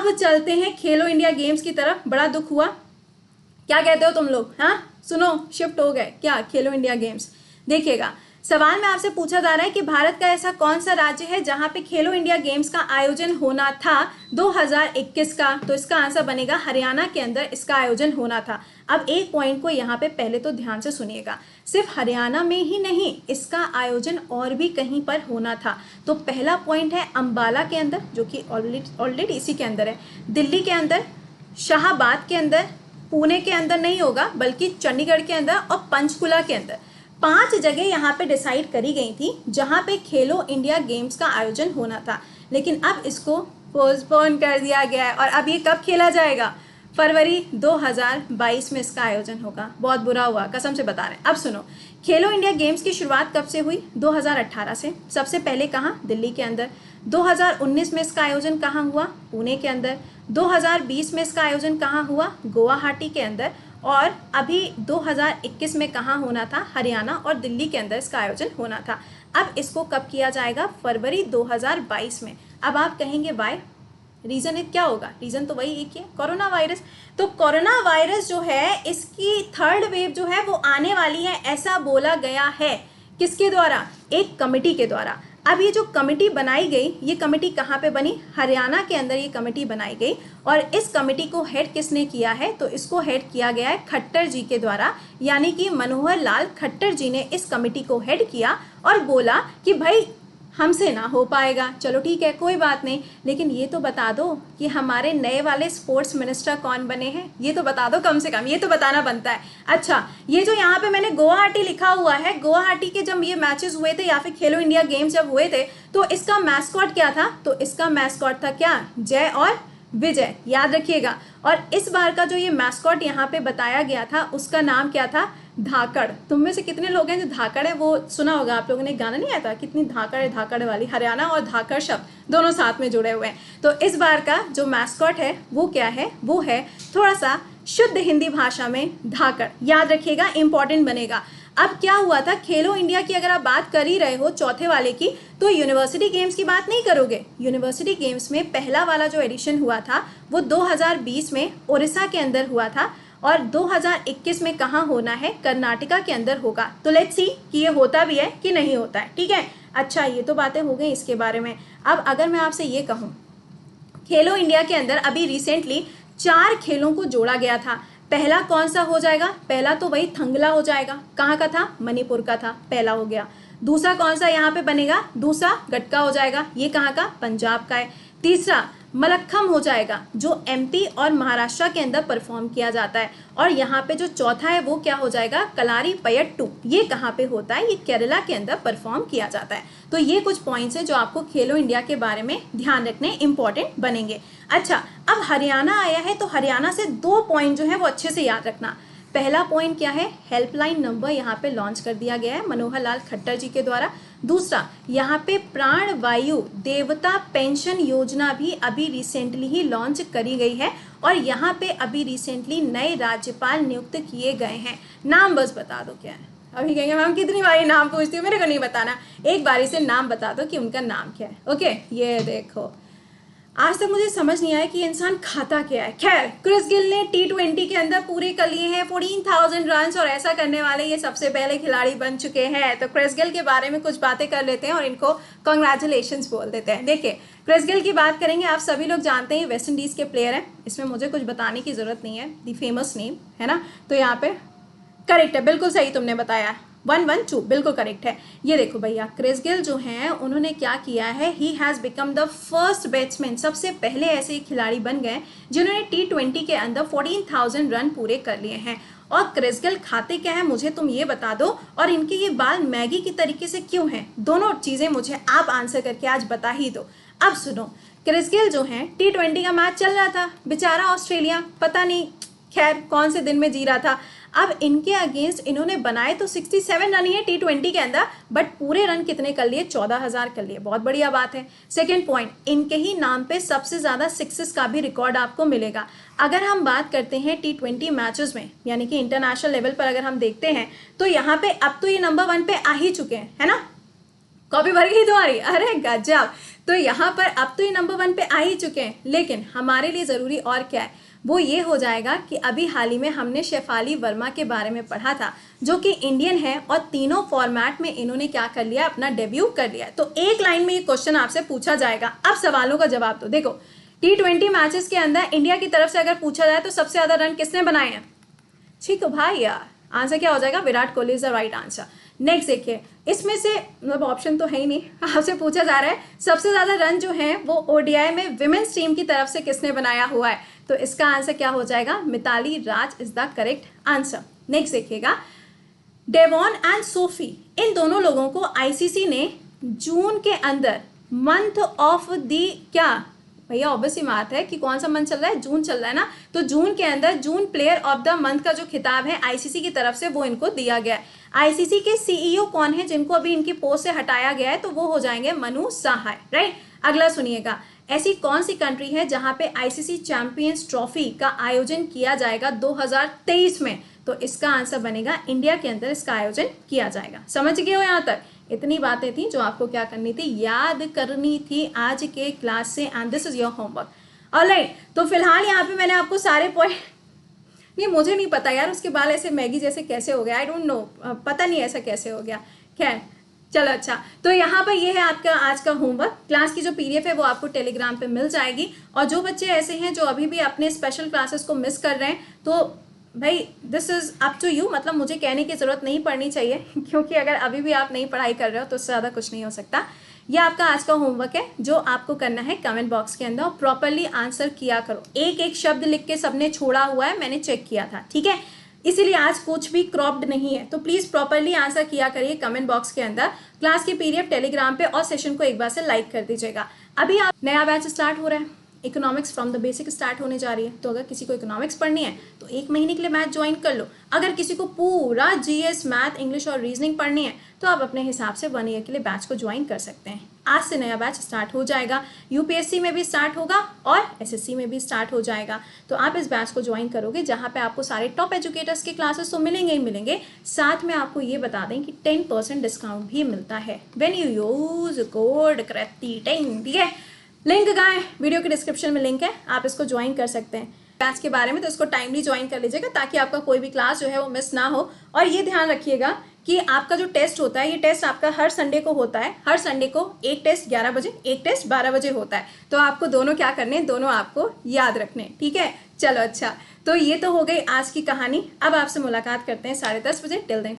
अब चलते हैं खेलो इंडिया गेम्स की तरफ। बड़ा दुख हुआ, क्या कहते हो तुम लोग? हाँ सुनो, शिफ्ट हो गए क्या खेलो इंडिया गेम्स? देखिएगा, सवाल में आपसे पूछा जा रहा है कि भारत का ऐसा कौन सा राज्य है जहां पे खेलो इंडिया गेम्स का आयोजन होना था 2021 का, तो इसका आंसर बनेगा हरियाणा के अंदर इसका आयोजन होना था। अब एक पॉइंट को यहाँ पे पहले तो ध्यान से सुनिएगा, सिर्फ हरियाणा में ही नहीं, इसका आयोजन और भी कहीं पर होना था। तो पहला पॉइंट है अंबाला के अंदर, जो कि ऑलरेडी इसी के अंदर है, दिल्ली के अंदर, शाहबाद के अंदर, पुणे के अंदर नहीं होगा बल्कि चंडीगढ़ के अंदर और पंचकुला के अंदर। 5 जगह यहाँ पे डिसाइड करी गई थी जहाँ पे खेलो इंडिया गेम्स का आयोजन होना था, लेकिन अब इसको पोस्टपोन कर दिया गया है। और अब ये कब खेला जाएगा? फरवरी 2022 में इसका आयोजन होगा। बहुत बुरा हुआ, कसम से बता रहे हैं। अब सुनो, खेलो इंडिया गेम्स की शुरुआत कब से हुई? 2018 से। सबसे पहले कहाँ? दिल्ली के अंदर। 2019 में इसका आयोजन कहाँ हुआ? पुणे के अंदर। 2020 में इसका आयोजन कहाँ हुआ? गुवाहाटी के अंदर। और अभी 2021 में कहाँ होना था? हरियाणा और दिल्ली के अंदर इसका आयोजन होना था। अब इसको कब किया जाएगा? फरवरी 2022 में। अब आप कहेंगे वाई, रीज़न क्या होगा? रीज़न तो वही एक ही है, कोरोना वायरस। तो कोरोना वायरस जो है, इसकी 3rd वेव जो है वो आने वाली है, ऐसा बोला गया है। किसके द्वारा? एक कमेटी के द्वारा। अब ये जो कमेटी बनाई गई, ये कमेटी कहाँ पे बनी? हरियाणा के अंदर ये कमेटी बनाई गई। और इस कमेटी को हेड किसने किया है? तो इसको हेड किया गया है खट्टर जी के द्वारा, यानी कि मनोहर लाल खट्टर जी ने इस कमेटी को हेड किया और बोला कि भाई हमसे ना हो पाएगा, चलो ठीक है कोई बात नहीं, लेकिन ये तो बता दो कि हमारे नए वाले स्पोर्ट्स मिनिस्टर कौन बने हैं, ये तो बता दो, कम से कम ये तो बताना बनता है। अच्छा, ये जो यहाँ पे मैंने गुवाहाटी लिखा हुआ है, गुवाहाटी के जब ये मैचेस हुए थे या फिर खेलो इंडिया गेम्स जब हुए थे, तो इसका मैस्कॉट क्या था? तो इसका मैस्कॉट था क्या? जय और विजय, याद रखिएगा। और इस बार का जो ये मैस्कॉट यहाँ पे बताया गया था, उसका नाम क्या था? धाकड़। तुम में से कितने लोग हैं जो धाकड़ है वो सुना होगा आप लोगों ने? गाना नहीं आता, कितनी धाकड़ है धाकड़ वाली, हरियाणा और धाकड़ शब्द दोनों साथ में जुड़े हुए हैं। तो इस बार का जो मैस्कॉट है वो क्या है? वो है थोड़ा सा शुद्ध हिंदी भाषा में धाकड़, याद रखिएगा, इंपॉर्टेंट बनेगा। अब क्या हुआ था, खेलो इंडिया की अगर आप बात कर ही रहे हो चौथे वाले की, तो यूनिवर्सिटी गेम्स की बात नहीं करोगे। यूनिवर्सिटी गेम्स में पहला वाला जो एडिशन हुआ था वो 2020 में उड़ीसा के अंदर हुआ था, और 2021 में कहाँ होना है? कर्नाटका के अंदर होगा। तो लेट्स सी कि ये होता भी है कि नहीं होता है, ठीक है। अच्छा, ये तो बातें हो गई इसके बारे में। अब अगर मैं आपसे ये कहूँ, खेलो इंडिया के अंदर अभी रिसेंटली 4 खेलों को जोड़ा गया था। पहला कौन सा हो जाएगा? पहला तो वही थंगला हो जाएगा। कहाँ का था? मणिपुर का था, पहला हो गया। दूसरा कौन सा यहाँ पे बनेगा? दूसरा गटका हो जाएगा, ये कहाँ का? पंजाब का है। तीसरा मलक्खम हो जाएगा, जो एमपी और महाराष्ट्र के अंदर परफॉर्म किया जाता है। और यहाँ पे जो चौथा है वो क्या हो जाएगा? कलारी पयट्टू, ये कहाँ पे होता है? ये केरला के अंदर परफॉर्म किया जाता है। तो ये कुछ पॉइंट्स हैं जो आपको खेलो इंडिया के बारे में ध्यान रखने इंपॉर्टेंट बनेंगे। अच्छा, अब हरियाणा आया है, तो हरियाणा से 2 पॉइंट जो है वो अच्छे से याद रखना। पहला पॉइंट क्या है? हेल्पलाइन नंबर यहाँ पे लॉन्च कर दिया गया है मनोहर लाल खट्टर जी के द्वारा। दूसरा, यहाँ पे प्राण वायु देवता पेंशन योजना भी अभी रिसेंटली ही लॉन्च करी गई है, और यहाँ पे अभी रिसेंटली नए राज्यपाल नियुक्त किए गए हैं। नाम बस बता दो क्या है। अभी कहेंगे मैम कितनी बारी नाम पूछती हूँ, मेरे को नहीं बताना, एक बारी से नाम बता दो कि उनका नाम क्या है। ओके, ये देखो, आज तक मुझे समझ नहीं आया कि इंसान खाता क्या है। खैर, क्रिस गेल ने T20 के अंदर पूरे कर लिए हैं 14,000 रन, और ऐसा करने वाले ये सबसे पहले खिलाड़ी बन चुके हैं। तो क्रिस गेल के बारे में कुछ बातें कर लेते हैं और इनको कॉन्ग्रेचुलेशंस बोल देते हैं। देखिए, क्रिस गेल की बात करेंगे, आप सभी लोग जानते हैं वेस्ट इंडीज़ के प्लेयर हैं, इसमें मुझे कुछ बताने की ज़रूरत नहीं है, दी फेमस नेम है ना। तो यहाँ पे करेक्ट है, बिल्कुल सही तुमने बताया, 112 बिल्कुल करेक्ट है। ये देखो भैया, क्रिस गेल जो हैं उन्होंने क्या किया है, he has become the first batsman, सबसे पहले ऐसे खिलाड़ी बन गए जिन्होंने T20 के अंदर 14,000 रन पूरे कर लिए हैं। और क्रिस गेल खाते क्या है मुझे तुम ये बता दो, और इनके ये बाल मैगी की तरीके से क्यों हैं? दोनों चीज़ें मुझे आप आंसर करके आज बता ही दो। अब सुनो, क्रिस गेल जो हैं T20 का मैच चल रहा था, बेचारा ऑस्ट्रेलिया पता नहीं खैर कौन से दिन में जी रहा था। अब इनके अगेंस्ट इन्होंने बनाए तो 67 रन ही है T20 के अंदर, बट पूरे रन कितने कर लिए? 14,000 कर लिए, बहुत बढ़िया बात है। सेकेंड पॉइंट, इनके ही नाम पे सबसे ज़्यादा सिक्सेस का भी रिकॉर्ड आपको मिलेगा। अगर हम बात करते हैं T20 मैचेस में, यानी कि इंटरनेशनल लेवल पर अगर हम देखते हैं, तो यहाँ पे अब तो ये नंबर 1 पे आ ही चुके हैं, है ना। कॉपी भर गई तुम्हारी? अरे गजब। तो यहाँ पर अब तो ये नंबर 1 पे आ ही चुके हैं, लेकिन हमारे लिए ज़रूरी और क्या है, वो ये हो जाएगा कि अभी हाल ही में हमने शेफाली वर्मा के बारे में पढ़ा था, जो कि इंडियन है और तीनों फॉर्मेट में इन्होंने क्या कर लिया, अपना डेब्यू कर लिया। तो एक लाइन में ये क्वेश्चन आपसे पूछा जाएगा। अब सवालों का जवाब दो। देखो, T20 मैचेस के अंदर इंडिया की तरफ से अगर पूछा जाए तो सबसे ज़्यादा रन किसने बनाए हैं? ठीक है भाई यार, आंसर क्या हो जाएगा? Virat Kohli is the right answer. Next देखिए, इसमें से मतलब ऑप्शन तो है ही नहीं, आपसे पूछा जा रहा है सबसे ज्यादा रन जो है वो ओडीआई में विमेन्स टीम की तरफ से किसने बनाया हुआ है? तो इसका आंसर क्या हो जाएगा? Mitali Raj is the correct answer. Next देखिएगा, डेवॉन एंड सोफी, इन दोनों लोगों को आईसीसी ने जून के अंदर मंथ ऑफ दी क्या, भैया ऑब्वियस ही बात है कि कौन सा मंथ चल रहा है? जून चल रहा है ना। तो जून के अंदर जून प्लेयर ऑफ द मंथ का जो खिताब है आईसीसी की तरफ से वो इनको दिया गया है। आईसीसी के सीईओ कौन है जिनको अभी इनकी पोस्ट से हटाया गया है? तो वो हो जाएंगे मनु सहाय, राइट। अगला सुनिएगा, ऐसी कौन सी कंट्री है जहां पे आईसीसी चैंपियंस ट्रॉफी का आयोजन किया जाएगा 2023 में? तो इसका आंसर बनेगा इंडिया के अंदर इसका आयोजन किया जाएगा। समझ गए हो? यहाँ तक इतनी बातें थी जो आपको क्या करनी थी, याद करनी थी आज के क्लास से, and this is your homework. Alright, तो फिलहाल यहाँ पे मैंने आपको सारे पॉइंट, नहीं मुझे नहीं पता यार उसके बाल ऐसे मैगी जैसे कैसे हो गया, आई डोंट नो, पता नहीं ऐसा कैसे हो गया। खैर चलो, अच्छा तो यहाँ पर ये है आपका आज का होमवर्क। क्लास की जो पीडीएफ है वो आपको टेलीग्राम पे मिल जाएगी। और जो बच्चे ऐसे हैं जो अभी भी अपने स्पेशल क्लासेस को मिस कर रहे हैं, तो भाई this is up to you, मतलब मुझे कहने की जरूरत नहीं पड़नी चाहिए क्योंकि अगर अभी भी आप नहीं पढ़ाई कर रहे हो तो उससे ज़्यादा कुछ नहीं हो सकता। यह आपका आज का होमवर्क है जो आपको करना है कमेंट बॉक्स के अंदर, और प्रॉपरली आंसर किया करो। एक एक शब्द लिख के सबने छोड़ा हुआ है, मैंने चेक किया था, ठीक है, इसीलिए आज कुछ भी क्रॉप्ड नहीं है। तो प्लीज प्रॉपरली आंसर किया करिए कमेंट बॉक्स के अंदर। क्लास की पीडीएफ टेलीग्राम पे और सेशन को एक बार से लाइक कर दीजिएगा। अभी आप नया बैच स्टार्ट हो रहा है, economics from the basic start होने जा रही है। तो अगर किसी को इकोनॉमिक्स पढ़नी है तो 1 महीने के लिए मैथ ज्वाइन कर लो। अगर किसी को पूरा जीएस, मैथ, इंग्लिश और रीजनिंग पढ़नी है तो आप अपने हिसाब से 1 ईयर के लिए बैच को ज्वाइन कर सकते हैं। आज से नया बैच स्टार्ट हो जाएगा, यूपीएससी में भी स्टार्ट होगा और एसएससी में भी स्टार्ट हो जाएगा। तो आप इस बैच को ज्वाइन करोगे जहाँ पे आपको सारे टॉप एजुकेटर्स के क्लासेस तो मिलेंगे ही मिलेंगे, साथ में आपको ये बता दें कि 10% डिस्काउंट भी मिलता है व्हेन यू यूज कोड कृति10, ठीक है। लिंक कहाँ है? वीडियो के डिस्क्रिप्शन में लिंक है, आप इसको ज्वाइन कर सकते हैं बैच के बारे में। तो इसको टाइमली ज्वाइन कर लीजिएगा ताकि आपका कोई भी क्लास जो है वो मिस ना हो। और ये ध्यान रखिएगा कि आपका जो टेस्ट होता है, ये टेस्ट आपका हर संडे को होता है। हर संडे को एक टेस्ट 11 बजे, एक टेस्ट 12 बजे होता है। तो आपको दोनों क्या करने, दोनों आपको याद रखने, ठीक है। चलो अच्छा, तो ये तो हो गई आज की कहानी। अब आपसे मुलाकात करते हैं 10:30 बजे। Till then